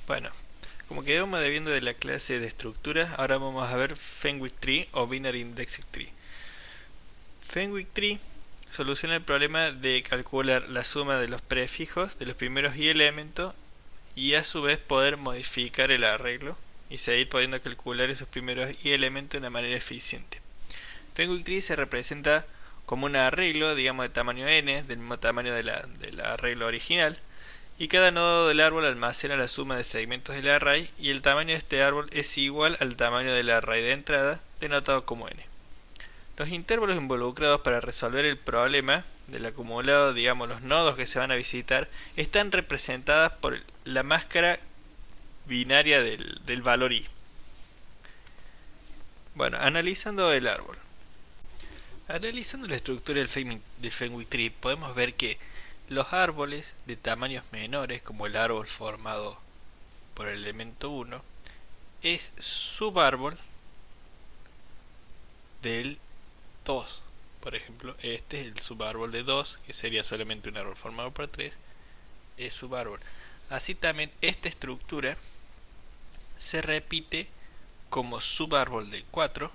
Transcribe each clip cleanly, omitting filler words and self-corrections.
Bueno, como quedamos debiendo de la clase de estructura, ahora vamos a ver Fenwick Tree o Binary Indexed Tree. Fenwick Tree soluciona el problema de calcular la suma de los prefijos de los primeros i elementos y a su vez poder modificar el arreglo y seguir pudiendo calcular esos primeros i elementos de una manera eficiente. Fenwick Tree se representa como un arreglo, digamos, de tamaño n, del mismo tamaño del arreglo original, y cada nodo del árbol almacena la suma de segmentos del array y el tamaño de este árbol es igual al tamaño del array de entrada, denotado como n. Los intervalos involucrados para resolver el problema del acumulado, digamos los nodos que se van a visitar, están representadas por la máscara binaria del valor i. Bueno, analizando el árbol. Analizando la estructura del Fenwick Tree, podemos ver que los árboles de tamaños menores, como el árbol formado por el elemento 1, es subárbol del 2. Por ejemplo, este es el subárbol de 2, que sería solamente un árbol formado por 3, es subárbol. Así también esta estructura se repite como subárbol del 4.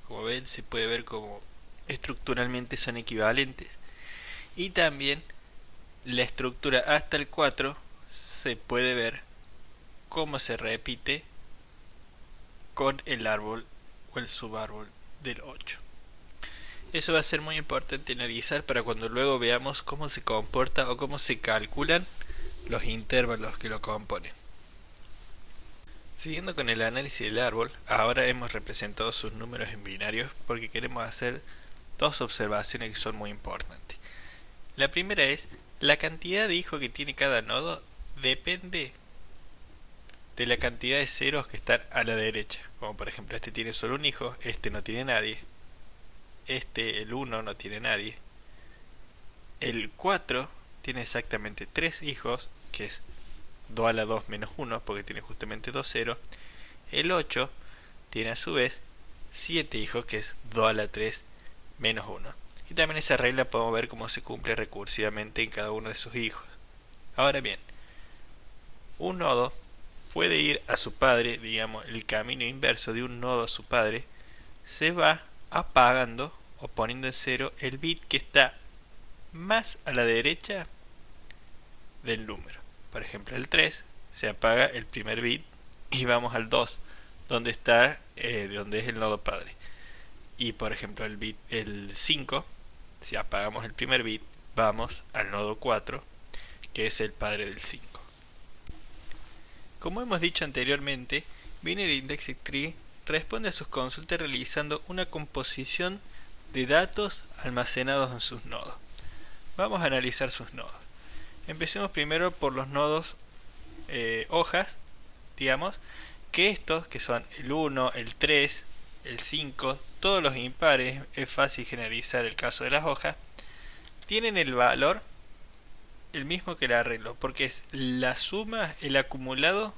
Como ven, se puede ver como estructuralmente son equivalentes. Y también la estructura hasta el 4 se puede ver cómo se repite con el árbol o el subárbol del 8. Eso va a ser muy importante analizar para cuando luego veamos cómo se comporta o cómo se calculan los intervalos que lo componen. Siguiendo con el análisis del árbol, ahora hemos representado sus números en binarios porque queremos hacer dos observaciones que son muy importantes. La primera es, la cantidad de hijos que tiene cada nodo depende de la cantidad de ceros que están a la derecha. Como por ejemplo, este tiene solo un hijo, este no tiene nadie, este, el 1, no tiene nadie. El 4 tiene exactamente 3 hijos, que es 2 a la 2 menos 1, porque tiene justamente 2 ceros. El 8 tiene a su vez 7 hijos, que es 2 a la 3 menos 1. Y también esa regla podemos ver cómo se cumple recursivamente en cada uno de sus hijos. Ahora bien, un nodo puede ir a su padre, digamos, el camino inverso de un nodo a su padre, se va apagando o poniendo en cero el bit que está más a la derecha del número. Por ejemplo, el 3 se apaga el primer bit y vamos al 2, donde está donde es el nodo padre. Y por ejemplo, el 5, si apagamos el primer bit, vamos al nodo 4, que es el padre del 5. Como hemos dicho anteriormente, Binary Indexed Tree responde a sus consultas realizando una composición de datos almacenados en sus nodos. Vamos a analizar sus nodos. Empecemos primero por los nodos hojas, digamos, que estos, que son el 1, el 3, el 5, todos los impares, es fácil generalizar el caso de las hojas, tienen el valor el mismo que el arreglo, porque es la suma, el acumulado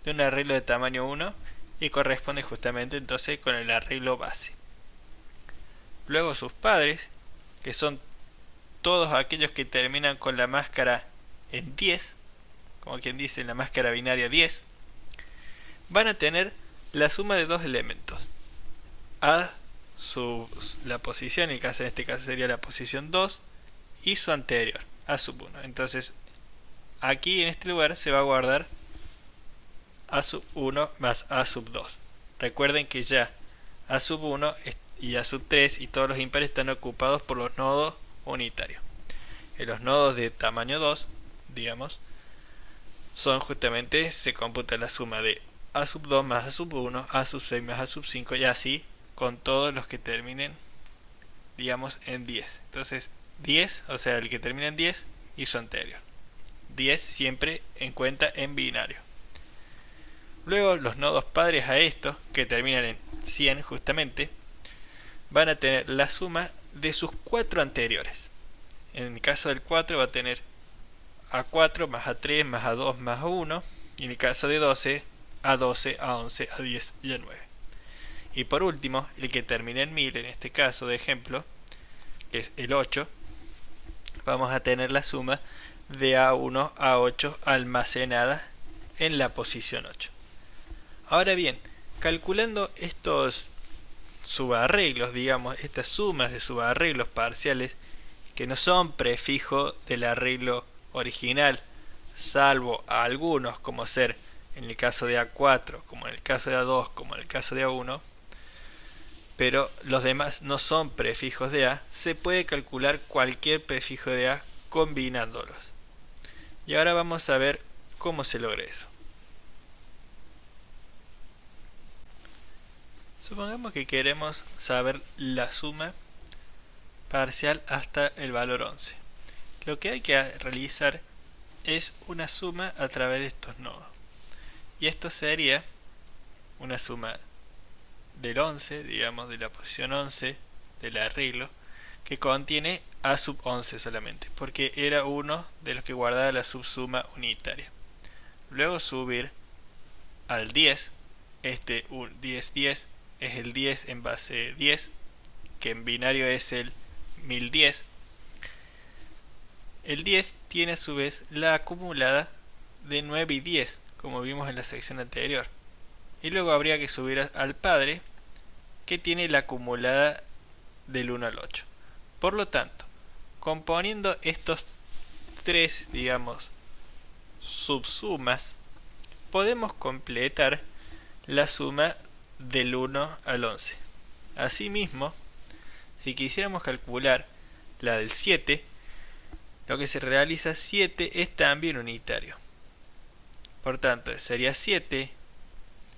de un arreglo de tamaño 1 y corresponde justamente entonces con el arreglo base. Luego sus padres, que son todos aquellos que terminan con la máscara en 10, como quien dice en la máscara binaria 10, van a tener la suma de dos elementos, la posición, en este caso sería la posición 2, y su anterior, a sub 1. Entonces aquí en este lugar se va a guardar a sub 1 más a sub 2. Recuerden que ya a sub 1 y a sub 3 y todos los impares están ocupados por los nodos unitarios. En los nodos de tamaño 2, digamos, son justamente, se computa la suma de a sub 2 más a sub 1, a sub 6 más a sub 5 y así con todos los que terminen, digamos, en 10. Entonces 10, o sea, el que termina en 10 y su anterior. 10 siempre en cuenta en binario. Luego los nodos padres a estos, que terminan en 100 justamente, van a tener la suma de sus 4 anteriores. En el caso del 4 va a tener A4 más A3 más A2 más A1. Y en el caso de 12, A12, A11, A10 y A9. Y por último, el que termina en 1000, en este caso de ejemplo, que es el 8, vamos a tener la suma de A1 a 8 almacenada en la posición 8. Ahora bien, calculando estos subarreglos, digamos, estas sumas de subarreglos parciales que no son prefijo del arreglo original, salvo a algunos, como ser en el caso de A4, como en el caso de A2, como en el caso de A1, pero los demás no son prefijos de A, se puede calcular cualquier prefijo de A combinándolos. Y ahora vamos a ver cómo se logra eso. Supongamos que queremos saber la suma parcial hasta el valor 11. Lo que hay que realizar es una suma a través de estos nodos. Y esto sería una suma del 11, digamos de la posición 11 del arreglo, que contiene A sub 11 solamente, porque era uno de los que guardaba la subsuma unitaria. Luego subir al 10, este 10, 10 es el 10 en base 10, que en binario es el 1010. El 10 tiene a su vez la acumulada de 9 y 10, como vimos en la sección anterior. Y luego habría que subir al padre, que tiene la acumulada del 1 al 8. Por lo tanto, componiendo estos tres, digamos, subsumas, podemos completar la suma del 1 al 11. Asimismo, si quisiéramos calcular la del 7, lo que se realiza 7 es también unitario. Por tanto, sería 7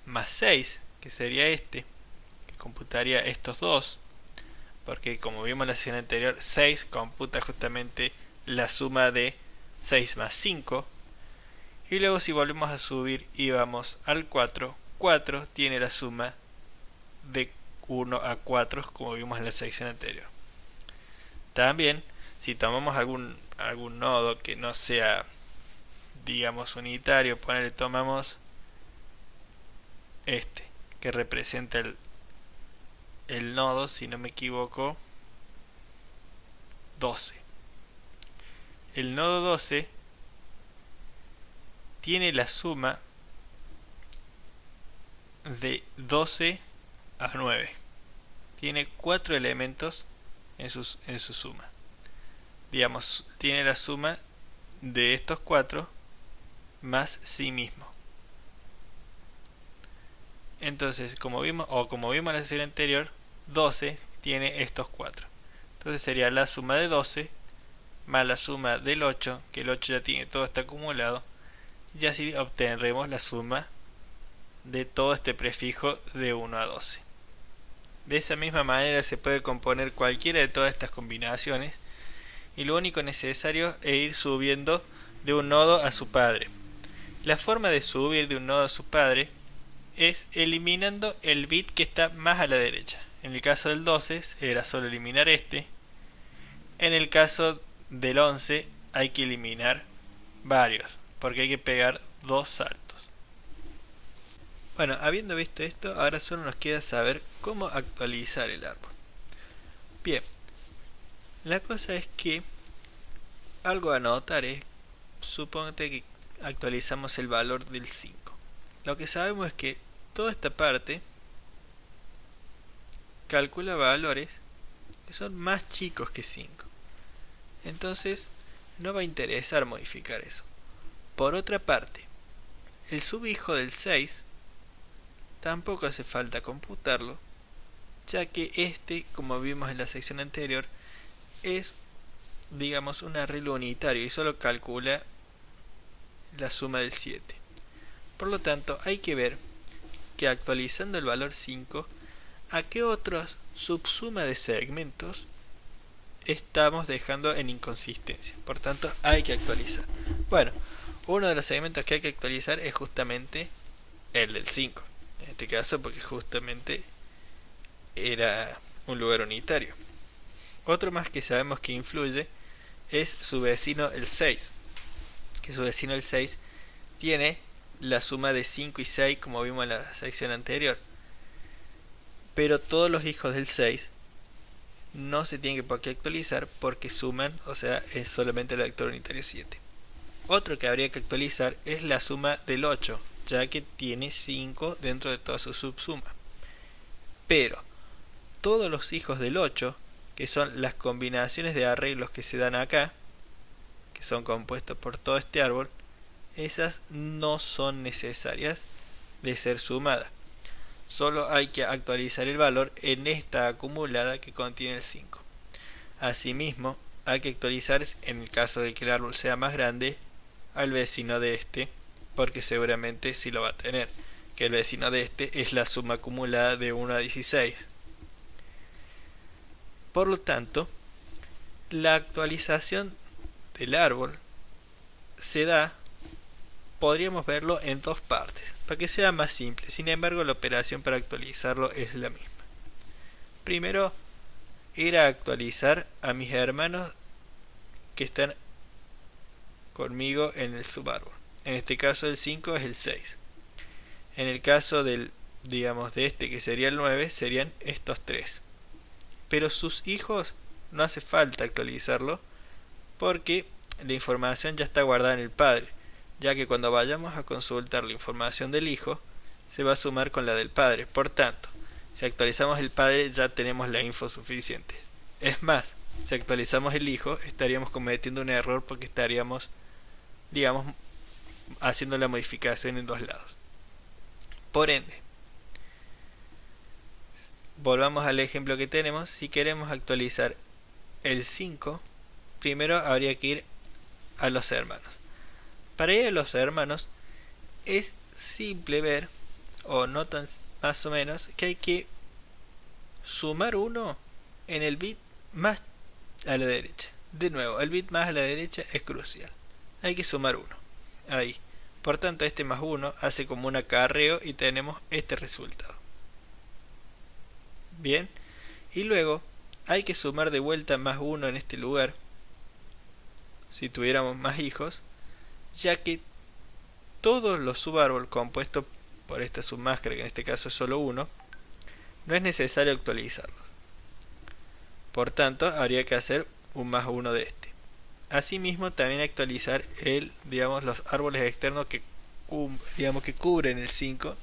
más 6, que sería este, que computaría estos dos, porque como vimos en la sección anterior, 6 computa justamente la suma de 6 más 5. Y luego si volvemos a subir y vamos al 4, 4 tiene la suma de 1 a 4, como vimos en la sección anterior. También, si tomamos algún nodo que no sea, digamos, unitario, tomamos este, que representa el nodo, si no me equivoco, 12. El nodo 12 tiene la suma de 12 a 9. Tiene 4 elementos en su suma. Digamos, tiene la suma de estos 4 más sí mismo. Entonces, como vimos en la serie anterior, 12 tiene estos 4. Entonces sería la suma de 12 más la suma del 8, que el 8 ya tiene todo este acumulado, y así obtendremos la suma de todo este prefijo de 1 a 12. De esa misma manera se puede componer cualquiera de todas estas combinaciones, y lo único necesario es ir subiendo de un nodo a su padre. La forma de subir de un nodo a su padre es eliminando el bit que está más a la derecha. En el caso del 12 era solo eliminar este. En el caso del 11 hay que eliminar varios, porque hay que pegar dos saltos. Bueno, habiendo visto esto, ahora solo nos queda saber cómo actualizar el árbol. Bien, la cosa es que algo a notar es, suponte que actualizamos el valor del 5. Lo que sabemos es que toda esta parte calcula valores que son más chicos que 5. Entonces no va a interesar modificar eso. Por otra parte, el subhijo del 6 tampoco hace falta computarlo, ya que este, como vimos en la sección anterior, es, digamos, un arreglo unitario y solo calcula la suma del 7. Por lo tanto, hay que ver que actualizando el valor 5, a qué otros subsuma de segmentos estamos dejando en inconsistencia. Por tanto, hay que actualizar. Bueno, uno de los segmentos que hay que actualizar es justamente el del 5. En este caso, porque justamente era un lugar unitario. Otro más que sabemos que influye es su vecino el 6. Que su vecino el 6 tiene la suma de 5 y 6, como vimos en la sección anterior. Pero todos los hijos del 6 no se tienen por qué actualizar porque suman, o sea, es solamente el vector unitario 7. Otro que habría que actualizar es la suma del 8, ya que tiene 5 dentro de toda su subsuma. Pero todos los hijos del 8, que son las combinaciones de arreglos que se dan acá, que son compuestos por todo este árbol, esas no son necesarias de ser sumadas. Solo hay que actualizar el valor en esta acumulada que contiene el 5. Asimismo, hay que actualizar, en el caso de que el árbol sea más grande, al vecino de este, porque seguramente sí lo va a tener, que el vecino de este es la suma acumulada de 1 a 16. Por lo tanto, la actualización del árbol se da, podríamos verlo en dos partes, para que sea más simple. Sin embargo, la operación para actualizarlo es la misma. Primero, ir a actualizar a mis hermanos que están conmigo en el subárbol. En este caso el 5 es el 6. En el caso del, digamos, de este que sería el 9, serían estos 3. Pero sus hijos no hace falta actualizarlo porque la información ya está guardada en el padre, ya que cuando vayamos a consultar la información del hijo se va a sumar con la del padre. Por tanto, si actualizamos el padre ya tenemos la info suficiente. Es más, si actualizamos el hijo estaríamos cometiendo un error porque estaríamos, digamos, haciendo la modificación en dos lados. Por ende, volvamos al ejemplo que tenemos. Si queremos actualizar el 5, primero habría que ir a los hermanos. Para ir a los hermanos es simple ver, o no tan más o menos, que hay que sumar 1 en el bit más a la derecha. De nuevo, el bit más a la derecha es crucial. Hay que sumar 1 ahí. Por tanto, este más 1 hace como un acarreo y tenemos este resultado. Bien, y luego hay que sumar de vuelta más 1 en este lugar, si tuviéramos más hijos, ya que todos los subárboles compuestos por esta submáscara, que en este caso es solo 1, no es necesario actualizarlos. Por tanto, habría que hacer un más 1 de este. Asimismo, también actualizar digamos, los árboles externos que cubren el 5,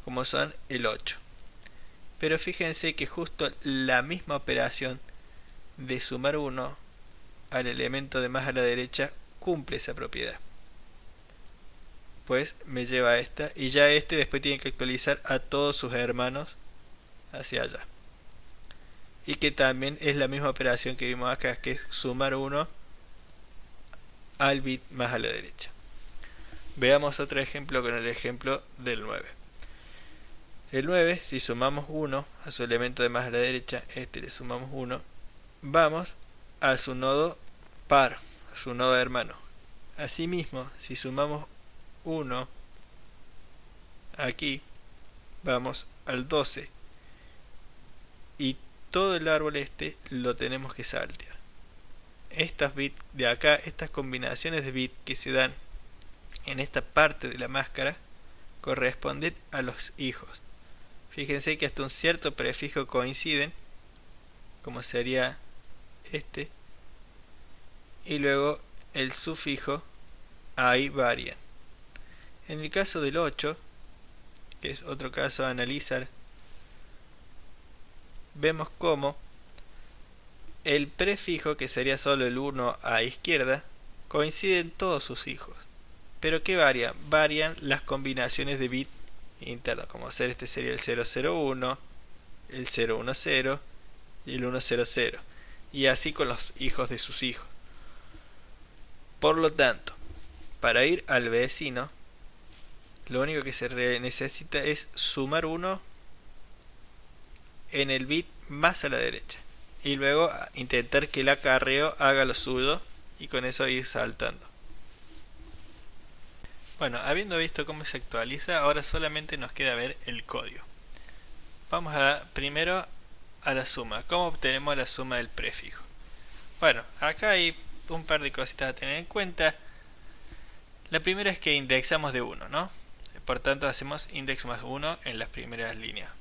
como son el 8. Pero fíjense que justo la misma operación de sumar 1 al elemento de más a la derecha cumple esa propiedad. Pues me lleva a esta, y ya este después tiene que actualizar a todos sus hermanos hacia allá. Y que también es la misma operación que vimos acá, que es sumar 1 al bit más a la derecha. Veamos otro ejemplo con el ejemplo del 9. El 9, si sumamos 1 a su elemento de más a la derecha, este le sumamos 1, vamos a su nodo par, a su nodo hermano. Asimismo, si sumamos 1 aquí, vamos al 12. Y todo el árbol este lo tenemos que saltear. Estas bits de acá, estas combinaciones de bits que se dan en esta parte de la máscara, corresponden a los hijos. Fíjense que hasta un cierto prefijo coinciden, como sería este, y luego el sufijo ahí varían. En el caso del 8, que es otro caso a analizar, vemos cómo el prefijo, que sería solo el 1 a izquierda, coinciden todos sus hijos. Pero ¿qué varían? Varían las combinaciones de bit internos, como ser este sería el 001, el 010 y el 100, y así con los hijos de sus hijos. Por lo tanto, para ir al vecino, lo único que se necesita es sumar 1 en el bit más a la derecha, y luego intentar que el acarreo haga lo suyo, y con eso ir saltando. Bueno, habiendo visto cómo se actualiza, ahora solamente nos queda ver el código. Vamos primero a la suma. ¿Cómo obtenemos la suma del prefijo? Bueno, acá hay un par de cositas a tener en cuenta. La primera es que indexamos de 1, ¿no? Por tanto hacemos index más 1 en las primeras líneas.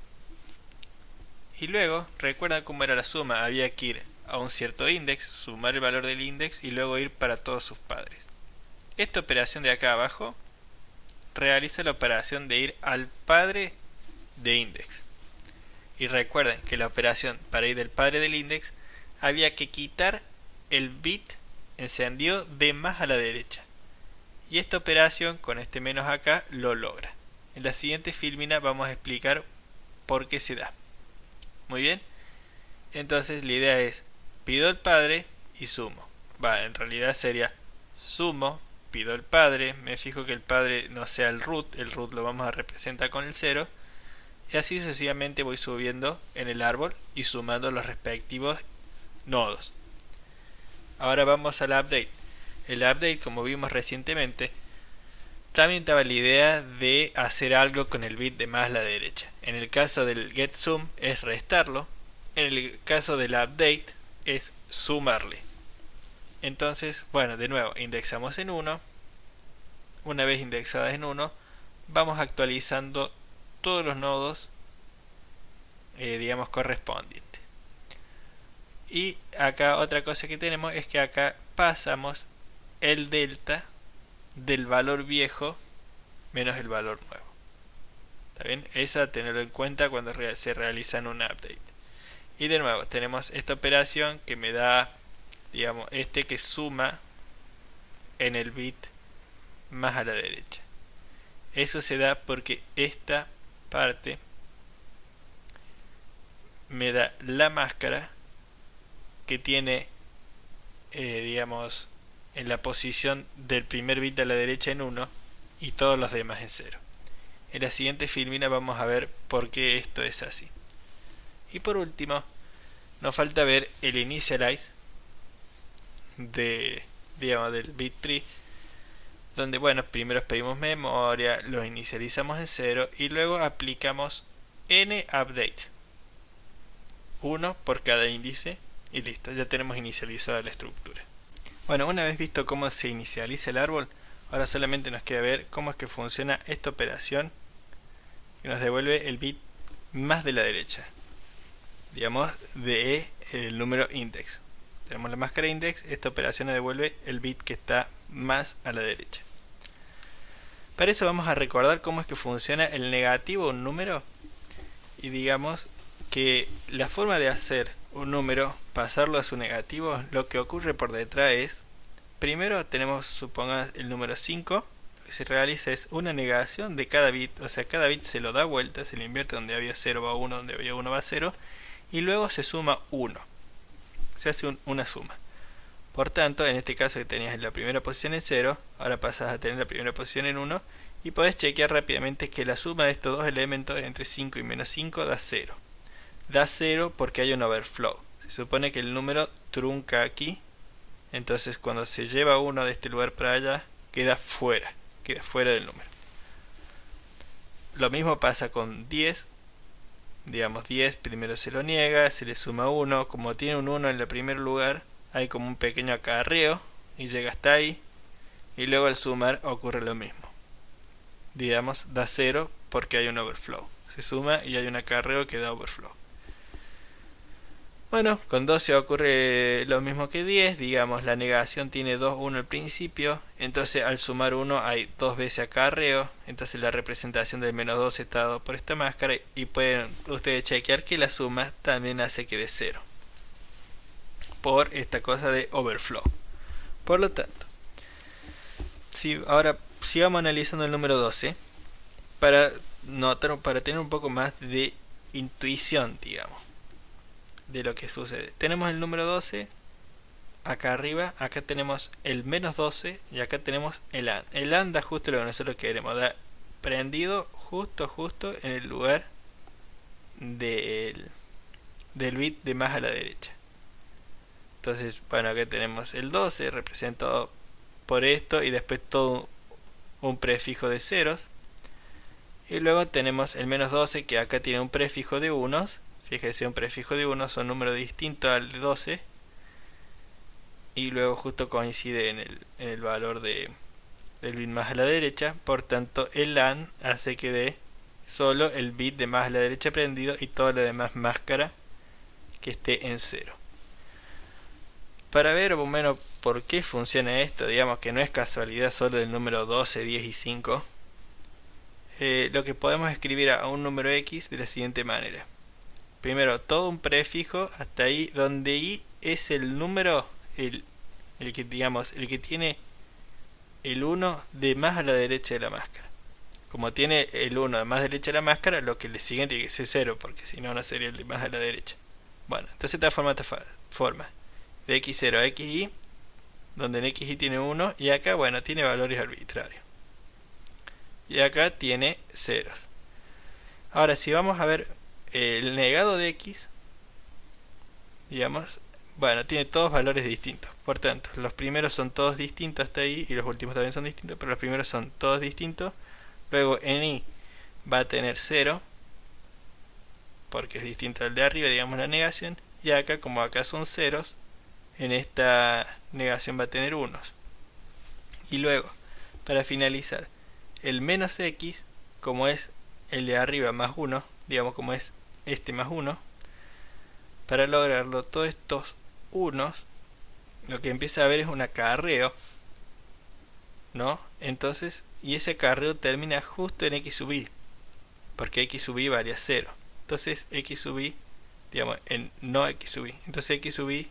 Y luego, recuerda cómo era la suma, había que ir a un cierto index, sumar el valor del index y luego ir para todos sus padres. esta operación de acá abajo realiza la operación de ir al padre de index. Y recuerden que la operación para ir del padre del index había que quitar el bit encendido de más a la derecha. Y esta operación con este menos acá lo logra. En la siguiente filmina vamos a explicar por qué se da. Muy bien. Entonces la idea es, pido el padre y sumo. En realidad sería sumo, pido el padre, me fijo que el padre no sea el root lo vamos a representar con el 0. Y así sucesivamente voy subiendo en el árbol y sumando los respectivos nodos. Ahora vamos al update. El update, como vimos recientemente, también daba la idea de hacer algo con el bit de más a la derecha. En el caso del getSum es restarlo. En el caso del update es sumarle. Entonces, bueno, de nuevo, indexamos en 1. Una vez indexadas en 1, vamos actualizando todos los nodos, digamos, correspondientes. Y acá otra cosa que tenemos es que acá pasamos el delta del valor viejo menos el valor nuevo. ¿Está bien? Eso a tenerlo en cuenta cuando se realiza un update. Y de nuevo tenemos esta operación que me da, digamos, que suma en el bit más a la derecha. Eso se da porque esta parte me da la máscara que tiene, digamos, en la posición del primer bit a la derecha en 1 y todos los demás en 0. En la siguiente filmina vamos a ver por qué esto es así. Y por último, nos falta ver el initialize del bit tree, donde, bueno, primero pedimos memoria, lo inicializamos en 0 y luego aplicamos nUpdate, 1 por cada índice, y listo, ya tenemos inicializada la estructura. Bueno, una vez visto cómo se inicializa el árbol, ahora solamente nos queda ver cómo es que funciona esta operación que nos devuelve el bit más de la derecha, digamos, de el número index. Tenemos la máscara index, esta operación nos devuelve el bit que está más a la derecha. Para eso vamos a recordar cómo es que funciona el negativo de un número, y digamos que la forma de hacer un número, pasarlo a su negativo, lo que ocurre por detrás es, primero tenemos, supongamos, el número 5, lo que se realiza es una negación de cada bit, o sea, cada bit se lo da vuelta, se le invierte, donde había 0 va 1, donde había 1 va 0, y luego se suma 1, se hace una suma. Por tanto, en este caso que tenías la primera posición en 0, ahora pasas a tener la primera posición en 1, y podés chequear rápidamente que la suma de estos dos elementos entre 5 y menos 5 da 0. Da 0 porque hay un overflow. Se supone que el número trunca aquí, entonces cuando se lleva 1 de este lugar para allá, queda fuera del número. Lo mismo pasa con 10. Digamos, 10 primero se lo niega, se le suma 1, como tiene un 1 en el primer lugar, hay como un pequeño acarreo y llega hasta ahí, y luego al sumar ocurre lo mismo. Digamos, da 0 porque hay un overflow. Se suma y hay un acarreo que da overflow. Bueno, con 12 ocurre lo mismo que 10, digamos, la negación tiene 2, 1 al principio, entonces al sumar 1 hay 2 veces acarreo, entonces la representación del menos 12 está dado por esta máscara, y pueden ustedes chequear que la suma también hace que dé 0, por esta cosa de overflow. Por lo tanto, ahora sigamos analizando el número 12, para tener un poco más de intuición, digamos, de lo que sucede. Tenemos el número 12 acá arriba, acá tenemos el menos 12 y acá tenemos el AND. El AND da justo lo que nosotros queremos, da prendido justo en el lugar del bit de más a la derecha. Entonces, bueno, acá tenemos el 12 representado por esto y después todo un prefijo de ceros, y luego tenemos el menos 12 que acá tiene un prefijo de unos. Fíjese, un prefijo de 1 son números distintos al de 12, y luego justo coincide en el valor del bit más a la derecha. Por tanto, el AND hace que dé solo el bit de más a la derecha prendido y toda la demás máscara que esté en 0. para ver o menos por qué funciona esto, digamos que no es casualidad solo del número 12, 10 y 5, lo que podemos escribir a un número x de la siguiente manera. Primero, todo un prefijo hasta ahí, donde i es el número, el que digamos, el que tiene el 1 de más a la derecha de la máscara. Como tiene el 1 de más derecha de la máscara, lo que le sigue tiene que ser 0, porque si no, no sería el de más a la derecha. Bueno, entonces esta forma de x0 a xi, donde en xi tiene 1 y acá, bueno, tiene valores arbitrarios. Y acá tiene ceros. Ahora, si vamos a ver el negado de x, digamos, bueno, tiene todos valores distintos. Por tanto, los primeros son todos distintos hasta ahí y los últimos también son distintos, pero los primeros son todos distintos. Luego en i va a tener 0, porque es distinto al de arriba, digamos la negación. Y acá, como acá son ceros, en esta negación va a tener unos. Y luego, para finalizar, el menos x, como es el de arriba más 1, digamos como es este más 1, para lograrlo todos estos unos, lo que empieza a haber es un acarreo, ¿no? Entonces, y ese acarreo termina justo en x sub i, porque x sub i vale a 0. Entonces x sub i, digamos, en no x sub i. Entonces x sub i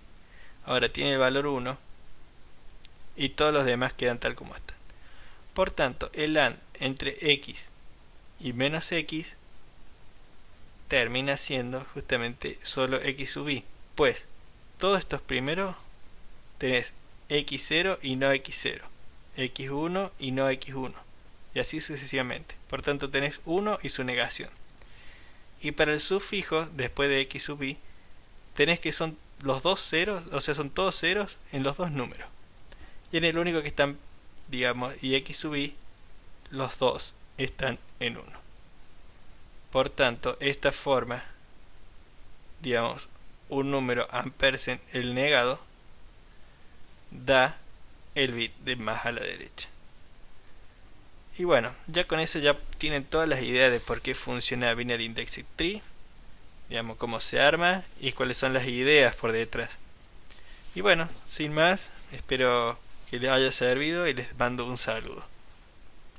ahora tiene el valor 1 y todos los demás quedan tal como están. Por tanto, el AND entre x y menos x termina siendo justamente solo x sub i, pues todos estos primeros tenés x0 y no x0, x1 y no x1, y así sucesivamente. Por tanto tenés 1 y su negación. Y para el sufijo, después de x sub i, tenés que son los dos ceros, o sea, son todos ceros en los dos números. Y en el único que están, digamos, y x sub i, los dos están en 1. Por tanto, esta forma, digamos, un número ampersand el negado, da el bit de más a la derecha. Y bueno, ya con eso ya tienen todas las ideas de por qué funciona Binary Indexed Tree, digamos cómo se arma y cuáles son las ideas por detrás. Y bueno, sin más, espero que les haya servido y les mando un saludo.